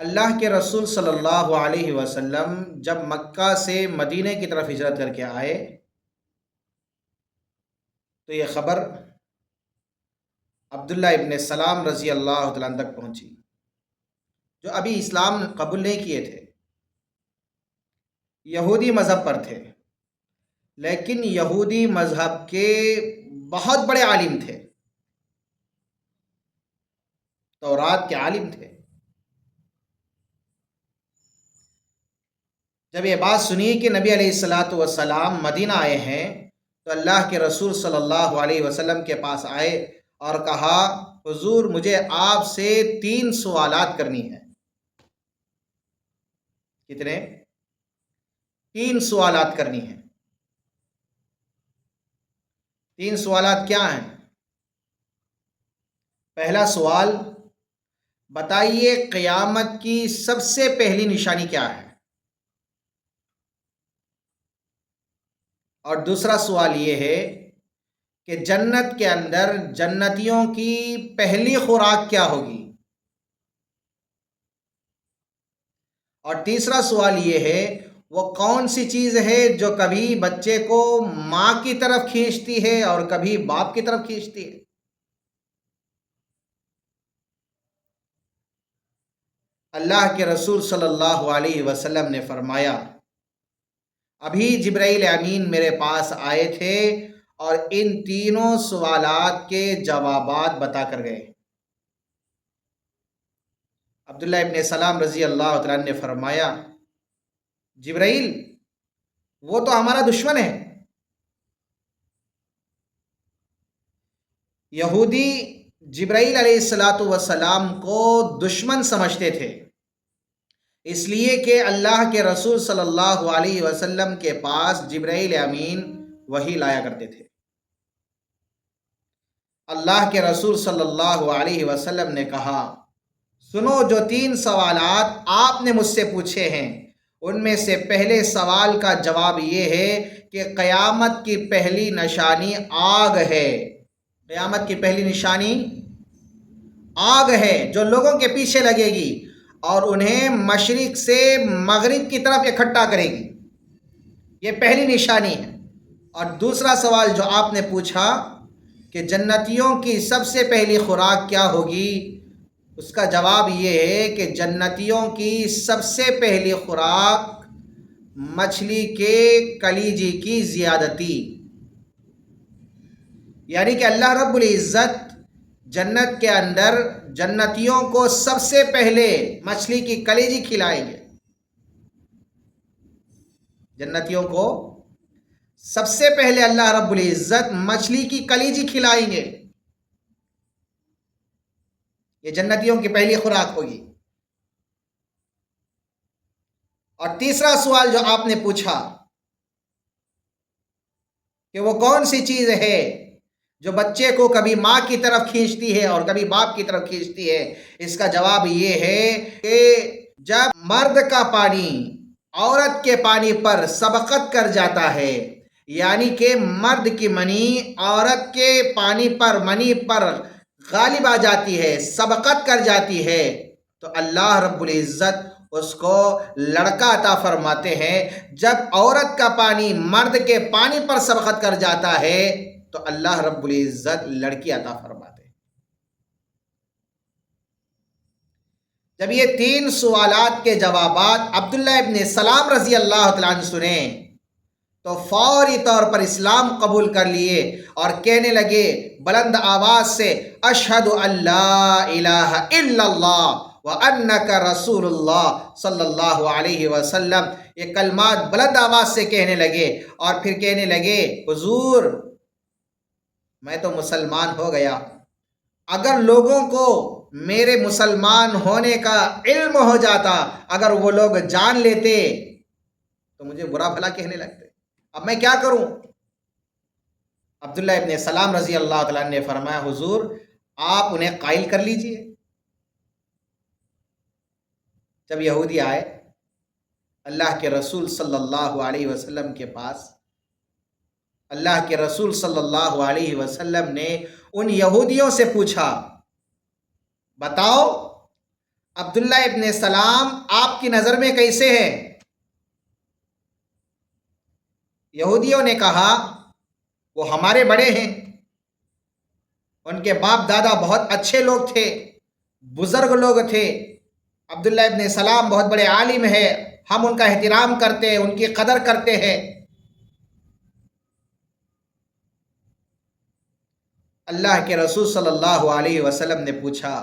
اللہ کے رسول صلی اللہ علیہ وسلم جب مکہ سے مدینہ کی طرف ہجرت کر کے آئے تو یہ خبر عبداللہ ابن سلام رضی اللہ تعالیٰ عنہ تک پہنچی، جو ابھی اسلام قبول نہیں کیے تھے، یہودی مذہب پر تھے، لیکن یہودی مذہب کے بہت بڑے عالم تھے، تورات کے عالم تھے۔ جب یہ بات سنی کہ نبی علیہ الصلاۃ والسلام مدینہ آئے ہیں تو اللہ کے رسول صلی اللہ علیہ وسلم کے پاس آئے اور کہا، حضور مجھے آپ سے 3 سوالات کرنی ہیں۔ کتنے؟ 3 سوالات کرنی ہیں۔ 3 سوالات کیا ہیں؟ پہلا سوال، بتائیے قیامت کی سب سے پہلی نشانی کیا ہے؟ اور دوسرا سوال یہ ہے کہ جنت کے اندر جنتیوں کی پہلی خوراک کیا ہوگی؟ اور تیسرا سوال یہ ہے، وہ کون سی چیز ہے جو کبھی بچے کو ماں کی طرف کھینچتی ہے اور کبھی باپ کی طرف کھینچتی ہے؟ اللہ کے رسول صلی اللہ علیہ وسلم نے فرمایا، ابھی جبرائیل امین میرے پاس آئے تھے اور ان تینوں سوالات کے جوابات بتا کر گئے۔ عبداللہ ابن سلام رضی اللہ تعالیٰ نے فرمایا، جبرائیل وہ تو ہمارا دشمن ہے۔ یہودی جبرائیل علیہ السلام کو دشمن سمجھتے تھے، اس لیے کہ اللہ کے رسول صلی اللہ علیہ وسلم کے پاس جبرائیل امین وحی لایا کرتے تھے۔ اللہ کے رسول صلی اللہ علیہ وسلم نے کہا، سنو، جو 3 سوالات آپ نے مجھ سے پوچھے ہیں ان میں سے پہلے سوال کا جواب یہ ہے کہ قیامت کی پہلی نشانی آگ ہے۔ قیامت کی پہلی نشانی آگ ہے جو لوگوں کے پیچھے لگے گی اور انہیں مشرق سے مغرب کی طرف اکٹھا کرے گی، یہ پہلی نشانی ہے۔ اور دوسرا سوال جو آپ نے پوچھا کہ جنتیوں کی سب سے پہلی خوراک کیا ہوگی، اس کا جواب یہ ہے کہ جنتیوں کی سب سے پہلی خوراک مچھلی کے کلیجی کی زیادتی، یعنی کہ اللہ رب العزت جنت کے اندر جنتیوں کو سب سے پہلے مچھلی کی کلیجی کھلائیں گے۔ جنتیوں کو سب سے پہلے اللہ رب العزت مچھلی کی کلیجی کھلائیں گے، یہ جنتیوں کی پہلی خوراک ہوگی۔ اور تیسرا سوال جو آپ نے پوچھا کہ وہ کون سی چیز ہے جو بچے کو کبھی ماں کی طرف کھینچتی ہے اور کبھی باپ کی طرف کھینچتی ہے، اس کا جواب یہ ہے کہ جب مرد کا پانی عورت کے پانی پر سبقت کر جاتا ہے، یعنی کہ مرد کی منی عورت کے پانی پر، منی پر غالب آ جاتی ہے، سبقت کر جاتی ہے، تو اللہ رب العزت اس کو لڑکا عطا فرماتے ہیں۔ جب عورت کا پانی مرد کے پانی پر سبقت کر جاتا ہے تو اللہ رب العزت لڑکی عطا فرماتے ہیں۔ جب یہ 3 سوالات کے جوابات عبداللہ ابن سلام رضی اللہ تعالیٰ عنہ سنیں تو فوری طور پر اسلام قبول کر لیے اور کہنے لگے بلند آواز سے، اشہد ان لا الہ الا اللہ وانک رسول اللہ صلی اللہ علیہ وسلم، یہ کلمات بلند آواز سے کہنے لگے اور پھر کہنے لگے، حضور میں تو مسلمان ہو گیا، اگر لوگوں کو میرے مسلمان ہونے کا علم ہو جاتا، اگر وہ لوگ جان لیتے تو مجھے برا بھلا کہنے لگتے، اب میں کیا کروں؟ عبداللہ ابن سلام رضی اللہ تعالیٰ نے فرمایا، حضور آپ انہیں قائل کر لیجئے۔ جب یہودی آئے اللہ کے رسول صلی اللہ علیہ وسلم کے پاس، اللہ کے رسول صلی اللہ علیہ وسلم نے ان یہودیوں سے پوچھا، بتاؤ عبداللہ ابن سلام آپ کی نظر میں کیسے ہیں؟ یہودیوں نے کہا وہ ہمارے بڑے ہیں، ان کے باپ دادا بہت اچھے لوگ تھے، بزرگ لوگ تھے، عبداللہ ابن سلام بہت بڑے عالم ہے، ہم ان کا احترام کرتے ہیں، ان کی قدر کرتے ہیں۔ اللہ کے رسول صلی اللہ علیہ وسلم نے پوچھا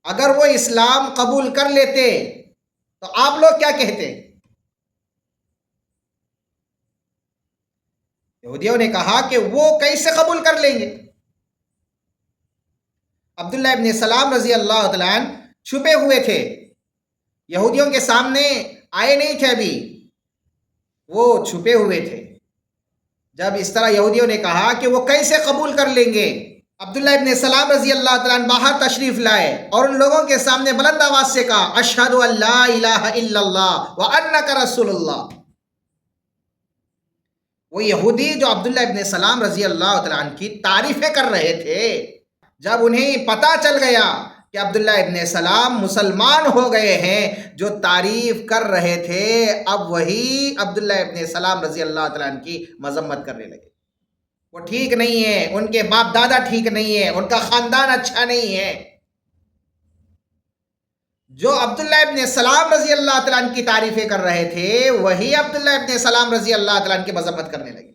اگر وہ اسلام قبول کر لیتے تو آپ لوگ کیا کہتے؟ یہودیوں نے کہا کہ وہ کیسے قبول کر لیں گے؟ عبداللہ ابن سلام رضی اللہ تعالیٰ عنہ چھپے ہوئے تھے، یہودیوں کے سامنے آئے نہیں تھے، ابھی وہ چھپے ہوئے تھے۔ جب اس طرح یہودیوں نے کہا کہ وہ کیسے قبول کر لیں گے، عبداللہ ابن سلام رضی اللہ تعالیٰ عنہ باہر تشریف لائے اور ان لوگوں کے سامنے بلند آواز سے کہا اشہد ان لا الہ الا اللہ وانک رسول اللہ۔ وہ یہودی جو عبداللہ ابن سلام رضی اللہ تعالیٰ عنہ کی تعریفیں کر رہے تھے، جب انہیں پتا چل گیا کہ عبداللہ ابن سلام مسلمان ہو گئے ہیں، جو تعریف کر رہے تھے اب وہی عبداللہ ابن سلام رضی اللہ تعالیٰ عنہ کی مذمت کرنے لگے۔ وہ ٹھیک نہیں ہے، ان کے باپ دادا ٹھیک نہیں ہے، ان کا خاندان اچھا نہیں ہے۔ جو عبداللہ ابن سلام رضی اللہ تعالیٰ عنہ کی تعریفیں کر رہے تھے وہی عبداللہ ابن سلام رضی اللہ تعالیٰ عنہ کی مذمت کرنے لگے۔